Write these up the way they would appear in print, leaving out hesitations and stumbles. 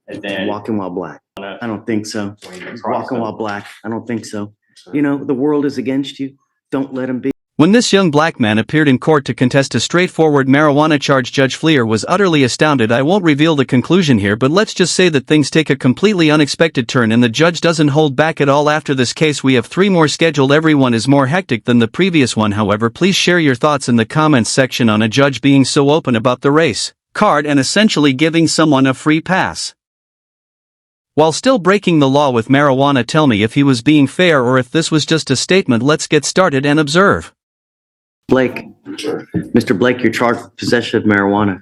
And then Walking while black. I don't think so. Walking Walking while black. I don't think so. You know, the world is against you. Don't let them be. When this young black man appeared in court to contest a straightforward marijuana charge, Judge Fleer was utterly astounded. I won't reveal the conclusion here, but let's just say that things take a completely unexpected turn and the judge doesn't hold back at all. After this case, we have 3 more scheduled. Every one is more hectic than the previous one. However, please share your thoughts in the comments section on a judge being so open about the race card and essentially giving someone a free pass while still breaking the law with marijuana. Tell me if he was being fair or if this was just a statement. Let's get started and observe. Blake, Mr. Blake, you're charged with possession of marijuana.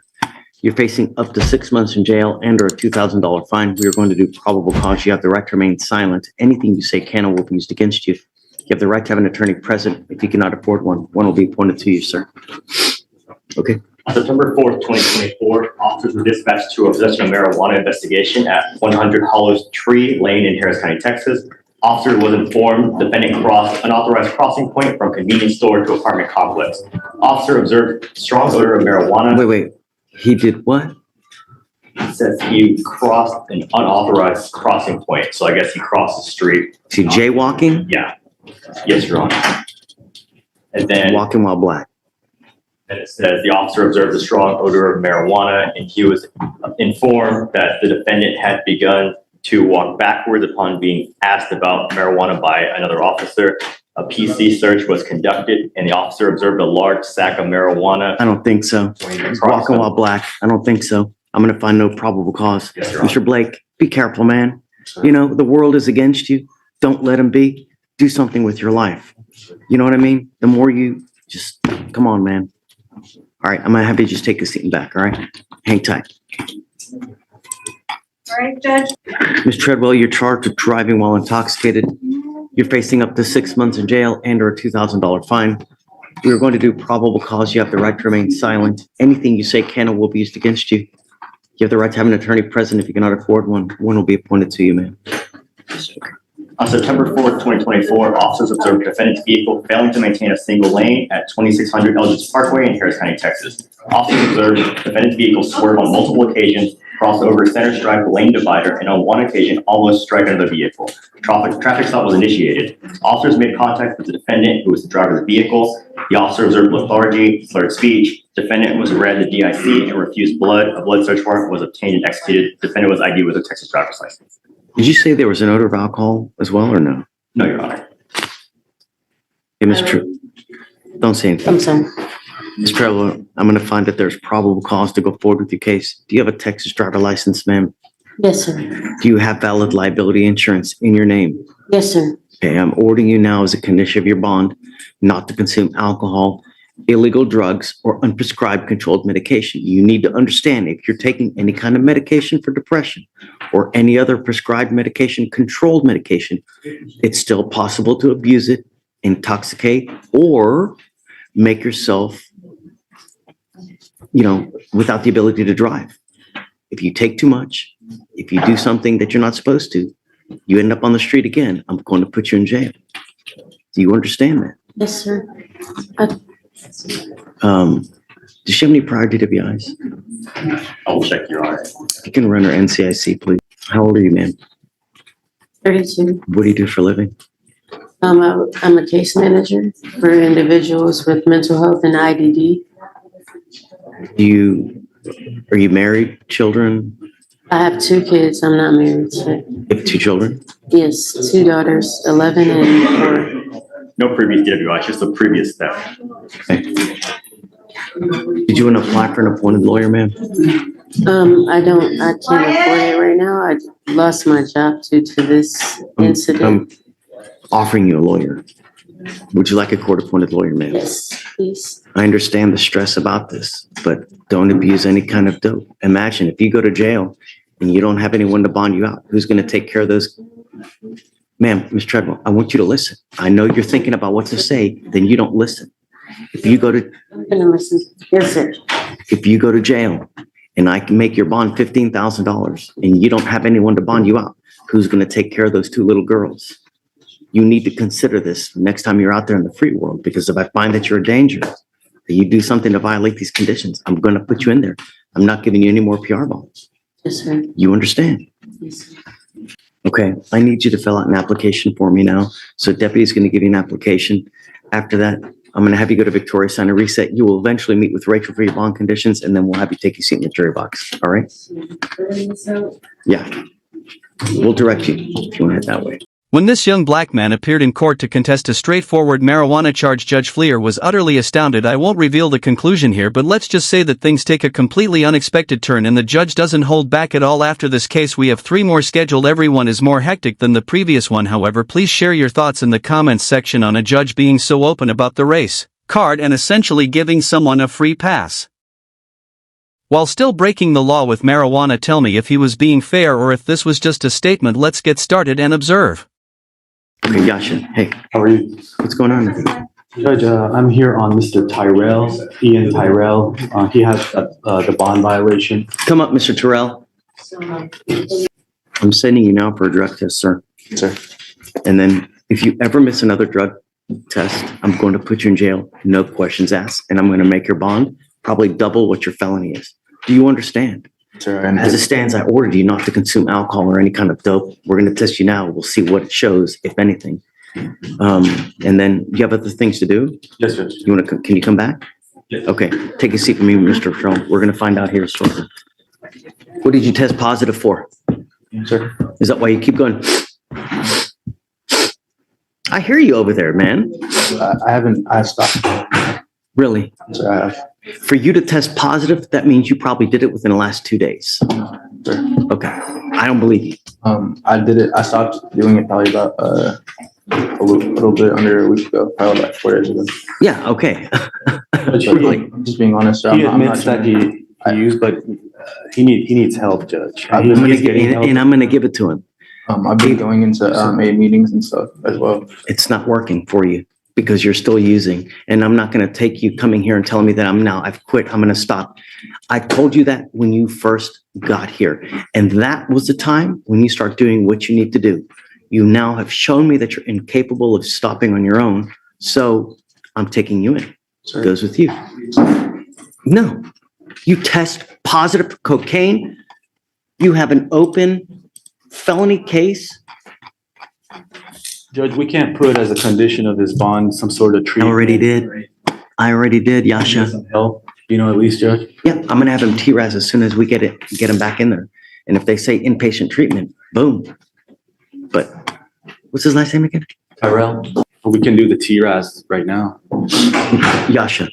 You're facing up to 6 months in jail and or a $2,000 fine. We are going to do probable cause. You have the right to remain silent. Anything you say can or will be used against you. You have the right to have an attorney present. If you cannot afford one, one will be appointed to you, sir. Okay. On September 4th, 2024, officers were dispatched to a possession of marijuana investigation at 100 Hollows Tree Lane in Harris County, Texas. Officer was informed defendant crossed unauthorized crossing point from convenience store to apartment complex. Officer observed strong odor of marijuana. Wait. He did what? It says he crossed an unauthorized crossing point. So I guess he crossed the street. Is he jaywalking? Yeah. Yes, Your Honor. And then Walking while black. and it says the officer observed a strong odor of marijuana and he was informed that the defendant had begun to walk backwards upon being asked about marijuana by another officer. A PC search was conducted and the officer observed a large sack of marijuana. I don't think so. Walking while black. I don't think so. I'm going to find no probable cause. Yes, Your Honor. Mr. Blake, be careful, man. You know, the world is against you. Don't let them be. Do something with your life. You know what I mean? The more you just, come on, man. All right, I'm going to have you just take a seat back, all right? Hang tight. All right, Judge. Ms. Treadwell, you're charged with driving while intoxicated. You're facing up to 6 months in jail and or a $2,000 fine. We are going to do probable cause. You have the right to remain silent. Anything you say can or will be used against you. You have the right to have an attorney present. If you cannot afford one, one will be appointed to you, man. On September 4th, 2024, officers observed defendant's vehicle failing to maintain a single lane at 2600 Eldridge Parkway in Harris County, Texas. Officers observed defendant's vehicle swerve on multiple occasions, cross over center stripe lane divider, and on one occasion almost strike another vehicle. Traffic stop was initiated. Officers made contact with the defendant, who was the driver of the vehicle. The officer observed lethargy, slurred speech. Defendant was read the DIC and refused blood. A blood search warrant was obtained and executed. Defendant was ID'd with a Texas driver's license. Did you say there was an odor of alcohol as well or no? No, Your Honor. Hey, Ms. Don't say anything. I'm sorry. Ms. Treadwell, I'm going to find that there's probable cause to go forward with your case. Do you have a Texas driver license, ma'am? Yes, sir. Do you have valid liability insurance in your name? Yes, sir. Okay, I'm ordering you now as a condition of your bond not to consume alcohol, illegal drugs, or unprescribed controlled medication. You need to understand if you're taking any kind of medication for depression or any other prescribed medication, controlled medication, it's still possible to abuse it, intoxicate, or make yourself, without the ability to drive. If you take too much, if you do something that you're not supposed to, you end up on the street again, I'm going to put you in jail. Do you understand that? Yes, sir. Does she have any prior DWIs? I'll check, Your Honor. You can run her NCIC, please. How old are you, ma'am? 32. What do you do for a living? I'm a case manager for individuals with mental health and IDD. Are you married, children? I have 2 kids. I'm not married yet. You have 2 children? Yes, 2 daughters, 11 and 4. No previous DWI, just a previous theft. Okay. Did you want to apply for an appointed lawyer, ma'am? I can't afford it right now. I lost my job due to this incident. I'm offering you a lawyer. Would you like a court-appointed lawyer, ma'am? Yes, please. I understand the stress about this, but don't abuse any kind of dope. Imagine if you go to jail and you don't have anyone to bond you out, who's going to take care of those? Ma'am, Ms. Treadwell, I want you to listen. I know you're thinking about what to say, then you don't listen. If you go to, I'm gonna listen. Yes, sir. if you go to jail and I can make your bond $15,000 and you don't have anyone to bond you out, who's going to take care of those 2 little girls? You need to consider this next time you're out there in the free world, because if I find that you're a danger, that you do something to violate these conditions, I'm going to put you in there. I'm not giving you any more PR bonds. Yes, sir. You understand? Okay, I need you to fill out an application for me now. So deputy's going to give you an application. After that, I'm going to have you go to Victoria, sign a reset. You will eventually meet with Rachel for your bond conditions, and then we'll have you take your seat in the jury box. All right? Yeah. We'll direct you if you want to head that way. When this young black man appeared in court to contest a straightforward marijuana charge, Judge Fleer was utterly astounded. I won't reveal the conclusion here, but let's just say that things take a completely unexpected turn and the judge doesn't hold back at all. After this case, we have 3 more scheduled. Every one is more hectic than the previous one. However, please share your thoughts in the comments section on a judge being so open about the race card and essentially giving someone a free pass while still breaking the law with marijuana. Tell me if he was being fair or if this was just a statement. Let's get started and observe. Okay, Yasha, hey, How are you? what's going on? Judge, I'm here on Mr. Tyrell, Ian Tyrell. He has the bond violation. Come up, Mr. Terrell. I'm sending you now for a drug test, sir. Sir. And then if you ever miss another drug test, I'm going to put you in jail, no questions asked, and I'm going to make your bond probably double what your felony is. Do you understand? Sir, As it stands, I ordered you not to consume alcohol or any kind of dope. We're going to test you now. We'll see what it shows, if anything. And then you have other things to do? yes, Judge. You want to, can you come back? Yes. Okay, take a seat for me, Mr. Trump. We're going to find out here shortly. What did you test positive for? Sir, Is that why you keep going? I hear you over there, man. I stopped. Really? Sir, I have. For you to test positive, that means you probably did it within the last 2 days. Sir. Okay, I don't believe you. I did it. I stopped doing it probably about a little bit under a week ago, probably like 4 days ago. Yeah, okay. Judge, I'm just being honest, sir. He I'm not admits that trying- he used, but he needs help, Judge. I'm He's I'm getting help. and I'm gonna give it to him. I've been going into A meetings and stuff as well. It's not working for you because you're still using. And I'm not gonna take you coming here and telling me that I've quit, I'm gonna stop. I told you that when you first got here. And that was the time when you start doing what you need to do. You now have shown me that you're incapable of stopping on your own. So I'm taking you in. Sir. Goes with you. No, you test positive for cocaine. You have an open felony case. Judge, we can't put as a condition of his bond some sort of I treatment. already did. I already did, Yasha. Some help, at least, Judge. Yeah, I'm gonna have him T-Raz as soon as we get him back in there. And if they say inpatient treatment, boom. But what's his last name again? Tyrell? But we can do the TRAS right now. Yasha.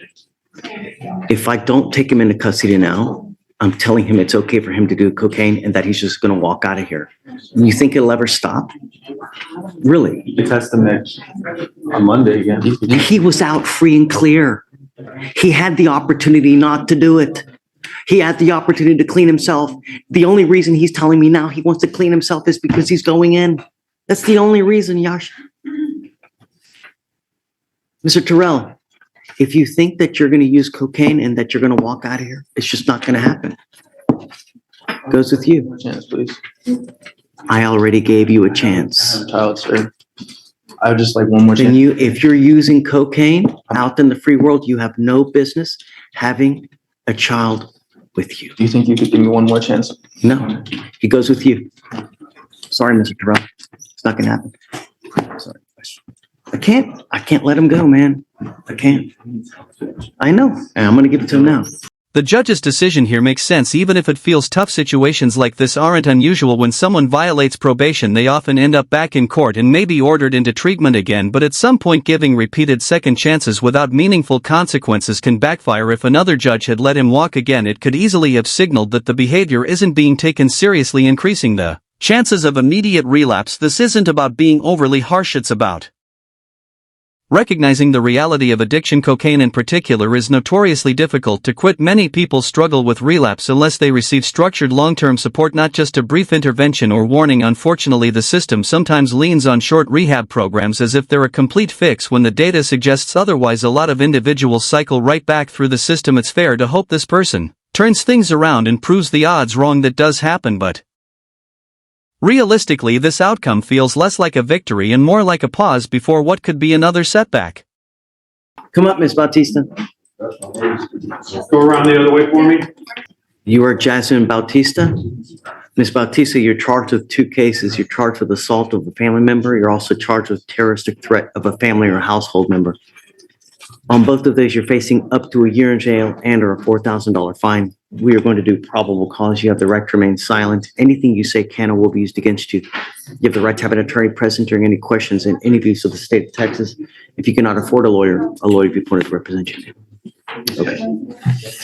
If I don't take him into custody now, I'm telling him it's okay for him to do cocaine and that he's just gonna walk out of here. You think it'll ever stop? Really? You can test him on Monday again. He was out free and clear. He had the opportunity not to do it. He had the opportunity to clean himself. The only reason he's telling me now he wants to clean himself is because he's going in. That's the only reason, Yasha. Mr. Terrell, if you think that you're going to use cocaine and that you're going to walk out of here, it's just not going to happen. Goes with you. Chance, please. I already gave you a chance. I'm a child, sir. I would just like one more Then chance. if you're using cocaine out in the free world, you have no business having a child with you. Do you think you could give me one more chance? No, he goes with you. Sorry, Mr. Terrell. It's not gonna happen. Sorry. I can't let him go, man. I can't. I know, and I'm gonna give it to him now. The judge's decision here makes sense even if it feels tough. Situations like this aren't unusual. When someone violates probation, they often end up back in court and may be ordered into treatment again, but at some point giving repeated second chances without meaningful consequences can backfire. If another judge had let him walk again, it could easily have signaled that the behavior isn't being taken seriously, increasing the chances of immediate relapse. This isn't about being overly harsh, it's about recognizing the reality of addiction. Cocaine in particular is notoriously difficult to quit. Many people struggle with relapse unless they receive structured long-term support, not just a brief intervention or warning. Unfortunately, the system sometimes leans on short rehab programs as if they're a complete fix when the data suggests otherwise. A lot of individuals cycle right back through the system. It's fair to hope this person turns things around and proves the odds wrong. That does happen, but realistically, this outcome feels less like a victory and more like a pause before what could be another setback. Come up, Ms. Bautista. Go around the other way for me. You are Jasmine Bautista. Ms. Bautista, you're charged with two cases. You're charged with assault of a family member. You're also charged with terroristic threat of a family or household member. On both of those, you're facing up to a year in jail and or a $4,000 fine. We are going to do probable cause. You have the right to remain silent. Anything you say can or will be used against you. You have the right to have an attorney present during any questions and interviews of the state of Texas. If you cannot afford a lawyer will be appointed to represent you.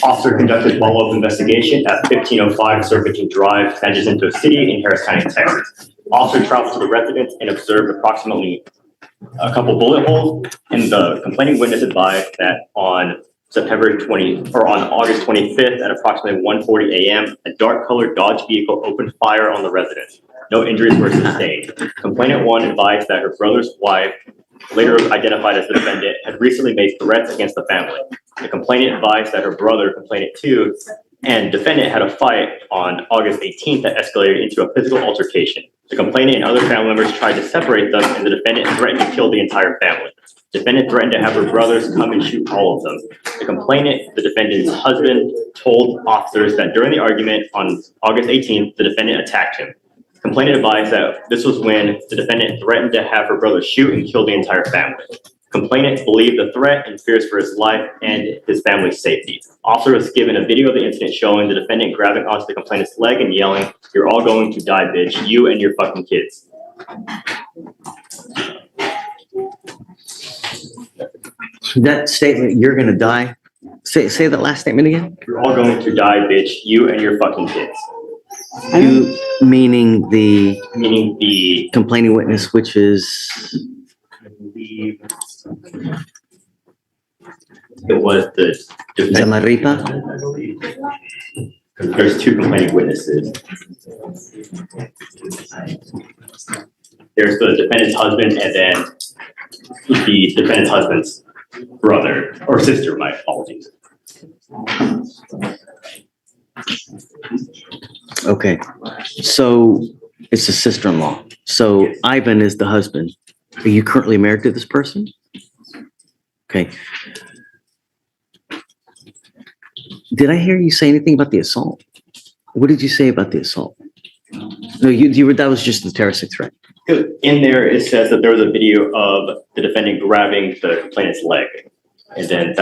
Officer conducted follow-up investigation at 1505 Serpentine Drive, San Jacinto City in Harris County, Texas. Officer traveled to the residence and observed approximately a couple bullet holes, and the complaining witness advised that on August 25th at approximately 1:40 a.m., a dark-colored Dodge vehicle opened fire on the residence. No injuries were sustained. Complainant one advised that her brother's wife, later identified as the defendant, had recently made threats against the family. The complainant advised that her brother, complainant two, and defendant had a fight on August 18th that escalated into a physical altercation. The complainant and other family members tried to separate them, and the defendant threatened to kill the entire family. Defendant threatened to have her brothers come and shoot all of them. The complainant, the defendant's husband, told officers that during the argument on August 18th, the defendant attacked him. Complainant advised that this was when the defendant threatened to have her brother shoot and kill the entire family. Complainant believed the threat and fears for his life and his family's safety. Officer was given a video of the incident showing the defendant grabbing onto the complainant's leg and yelling, "You're all going to die, bitch, you and your fucking kids." That statement, "you're gonna die," say that last statement again? "You're all going to die, bitch, you and your fucking kids." You, meaning the Meaning the, complaining witness, which is, I believe, it was the defendant. Zamarripa? I believe. There's two complaining witnesses. There's the defendant's husband and then the defendant's husband's brother or sister, my apologies. Okay, so it's a sister-in-law. So Ivan is the husband. Are you currently married to this person? Okay. Did I hear you say anything about the assault? What did you say about the assault? No, you were, that was just the terroristic threat. In there, it says that there was a video of the defendant grabbing the complainant's leg. And then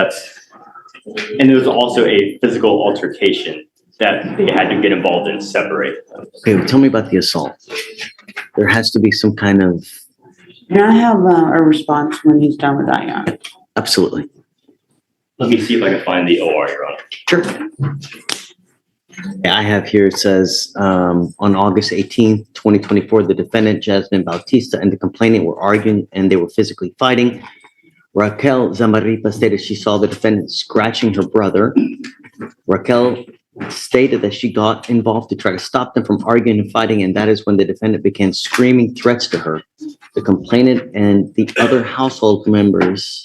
and there was also a physical altercation that they had to get involved in, separate them. Okay, well, tell me about the assault. There has to be some kind of, Can I have a response when he's done with that? absolutely. Let me see if I can find the OR, Your Honor. Sure. I have here, it says, on August 18th, 2024, the defendant, Jasmine Bautista, and the complainant were arguing and they were physically fighting. Raquel Zamarripa stated she saw the defendant scratching her brother. Raquel stated that she got involved to try to stop them from arguing and fighting, and that is when the defendant began screaming threats to her. The complainant and the other household members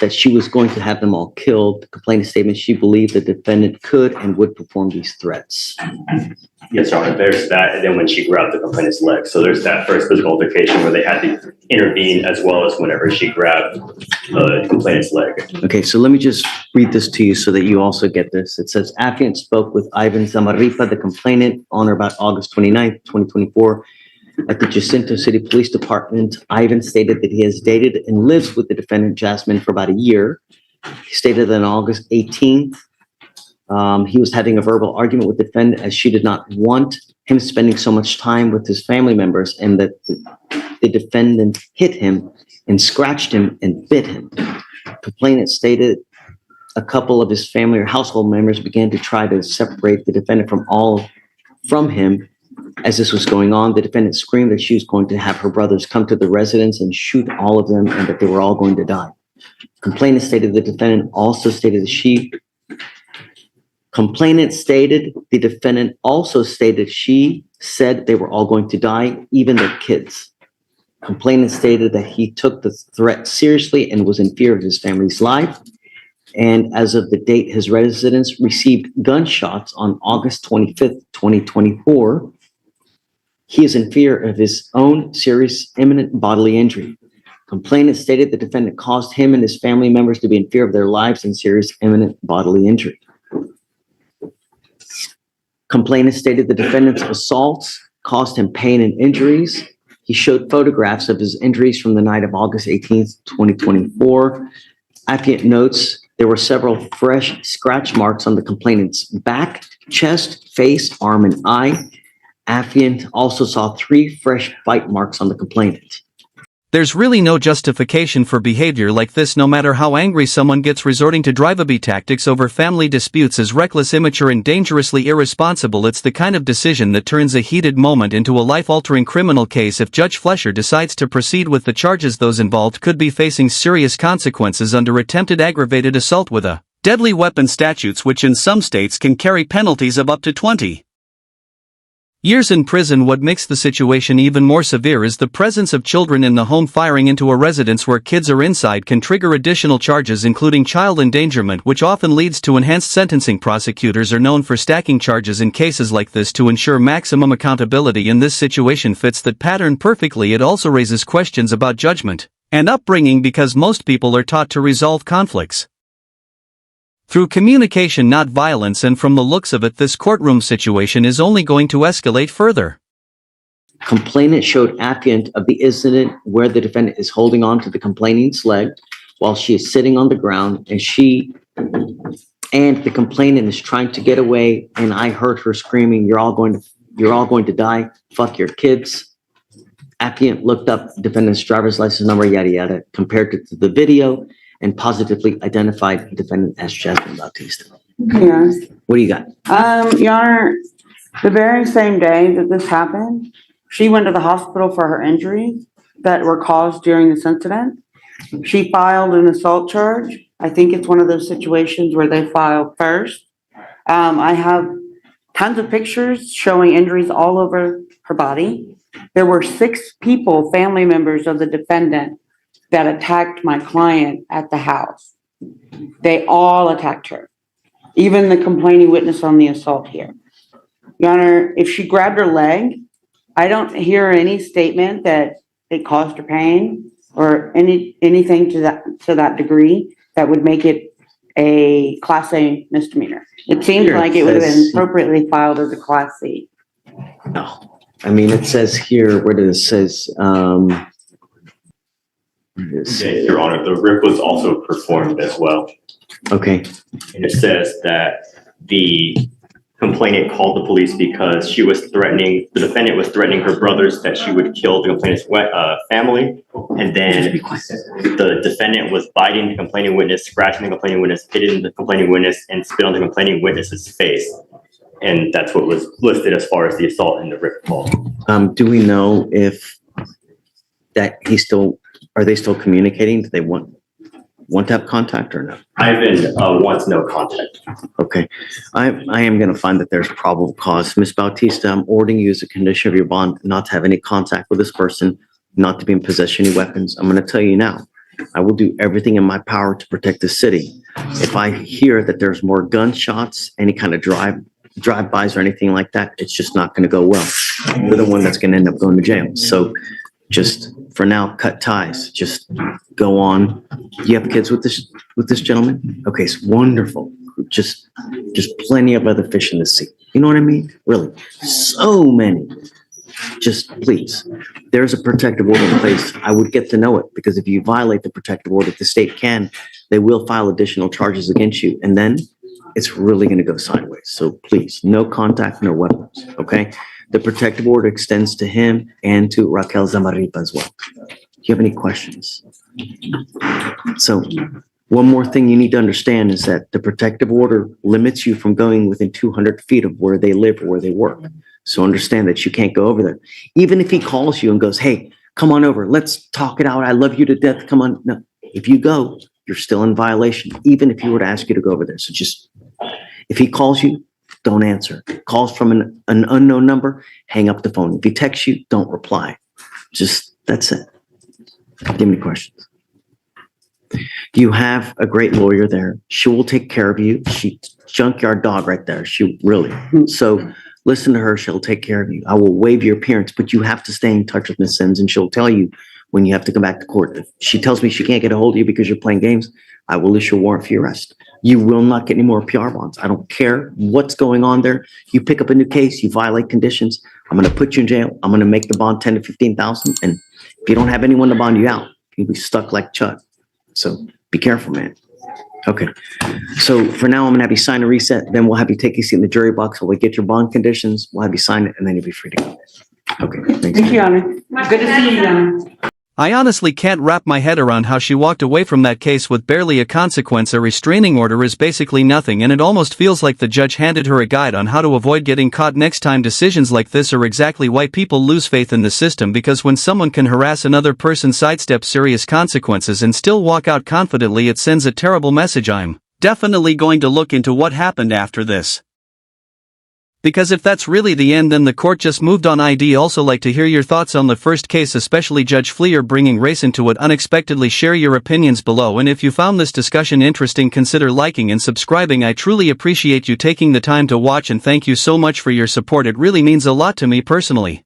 that she was going to have them all killed. The complainant statement, she believed the defendant could and would perform these threats. Yes, Your Honor, there's that, and then when she grabbed the complainant's leg. So there's that first physical altercation where they had to intervene, as well as whenever she grabbed the complainant's leg. Okay, so let me just read this to you so that you also get this. It says, applicant spoke with Ivan Zamarripa, the complainant, on or about August 29th, 2024. At the Jacinto City Police Department, Ivan stated that he has dated and lives with the defendant, Jasmine, for about a year. He stated that on August 18th, he was having a verbal argument with the defendant as she did not want him spending so much time with his family members, and that the defendant hit him and scratched him and bit him. Complainant stated a couple of his family or household members began to try to separate the defendant from him. As this was going on, the defendant screamed that she was going to have her brothers come to the residence and shoot all of them and that they were all going to die. Complainant stated the defendant also stated that she said they were all going to die, even their kids. Complainant stated that he took the threat seriously and was in fear of his family's life. And as of the date, his residence received gunshots on August 25th, 2024. He is in fear of his own serious imminent bodily injury. Complainant stated the defendant caused him and his family members to be in fear of their lives and serious imminent bodily injury. Complainant stated the defendant's assaults caused him pain and injuries. He showed photographs of his injuries from the night of August 18th, 2024. Affiant notes there were several fresh scratch marks on the complainant's back, chest, face, arm, and eye. Affiant also saw 3 fresh bite marks on the complainant. There's really no justification for behavior like this, no matter how angry someone gets. Resorting to drive-a-bee tactics over family disputes is reckless, immature, and dangerously irresponsible. It's the kind of decision that turns a heated moment into a life-altering criminal case. If Judge Flesher decides to proceed with the charges, those involved could be facing serious consequences under attempted aggravated assault with a deadly weapon statutes, which in some states can carry penalties of up to 20 years in prison. What makes the situation even more severe is the presence of children in the home. Firing into a residence where kids are inside can trigger additional charges, including child endangerment, which often leads to enhanced sentencing. Prosecutors are known for stacking charges in cases like this to ensure maximum accountability, and this situation fits that pattern perfectly. It also raises questions about judgment and upbringing, because most people are taught to resolve conflicts through communication, not violence, and from the looks of it, this courtroom situation is only going to escalate further. Complainant showed affiant of the incident where the defendant is holding on to the complainant's leg while she is sitting on the ground, and the complainant is trying to get away, and I heard her screaming, you're all going to die, fuck your kids." Affiant looked up defendant's driver's license number, yada yada, compared it to the video, and positively identified the defendant as Jasmine Bautista. Yes. What do you got? Your Honor, the very same day that this happened, she went to the hospital for her injuries that were caused during this incident. She filed an assault charge. I think it's one of those situations where they file first. I have tons of pictures showing injuries all over her body. There were 6 people, family members of the defendant, that attacked my client at the house. They all attacked her, even the complaining witness on the assault here. Your Honor, if she grabbed her leg, I don't hear any statement that it caused her pain or anything to that degree that would make it a Class A misdemeanor. It seems Here it like it would have been says- appropriately filed as a Class C. No. I mean, it says here, where it says, Yes, Your Honor, the RIP was also performed as well. okay, And it says that the complainant called the police because the defendant was threatening her brothers that she would kill the complainant's family. And then the defendant was biting the complaining witness, scratching the complaining witness, hitting the complaining witness, and spit on the complaining witness's face. And that's what was listed as far as the assault in the RIP call. do we know if that are they still communicating? Do they want to have contact or no? Ivan wants no contact. Okay, I am going to find that there's probable cause. Ms. Bautista, I'm ordering you as a condition of your bond not to have any contact with this person, not to be in possession of any weapons. I'm going to tell you now, I will do everything in my power to protect the city. If I hear that there's more gunshots, any kind of drive-bys or anything like that, it's just not going to go well. You're the one that's going to end up going to jail. So just for now, cut ties, just go on. You have kids with this gentleman? Okay, it's wonderful. Just plenty of other fish in the sea. You know what I mean? Really, so many. Just please, there's a protective order in place. I would get to know it, because if you violate the protective order, the state they will file additional charges against you. And then it's really going to go sideways. So please, no contact, no weapons, okay? The protective order extends to him and to Raquel Zamarripa as well. Do you have any questions? So one more thing you need to understand is that the protective order limits you from going within 200 feet of where they live or where they work. So understand that you can't go over there. Even if he calls you and goes, hey, come on over, let's talk it out. I love you to death. Come on. No, if you go, you're still in violation, even if he were to ask you to go over there. So just, if he calls you, don't answer. Calls from an unknown number, hang up the phone. If he texts you, don't reply. Just, that's it. Give me questions. You have a great lawyer there. She will take care of you. She's junkyard dog right there. She really. So listen to her. She'll take care of you. I will waive your appearance, but you have to stay in touch with Ms. Sims, and she'll tell you when you have to come back to court. If she tells me she can't get a hold of you because you're playing games, I will issue a warrant for your arrest. You will not get any more PR bonds. I don't care what's going on there. You pick up a new case, you violate conditions, I'm gonna put you in jail. I'm gonna make the bond 10 to 15,000. And if you don't have anyone to bond you out, you'll be stuck like Chud. So be careful, man. Okay. So for now, I'm gonna have you sign a reset, then we'll have you take a seat in the jury box while we get your bond conditions. We'll have you sign it and then you'll be free to go. Okay, thanks. Thank you, Your Honor. Good to see you, Your Honor. I honestly can't wrap my head around how she walked away from that case with barely a consequence. A restraining order is basically nothing, and it almost feels like the judge handed her a guide on how to avoid getting caught next time. Decisions like this are exactly why people lose faith in the system, because when someone can harass another person, sidestep serious consequences, and still walk out confidently, it sends a terrible message. I'm definitely going to look into what happened after this. Because if that's really the end, then the court just moved on. I'd also like to hear your thoughts on the first case, especially Judge Fleer bringing race into it unexpectedly. Share your opinions below, and if you found this discussion interesting, consider liking and subscribing. I truly appreciate you taking the time to watch, and thank you so much for your support. It really means a lot to me personally.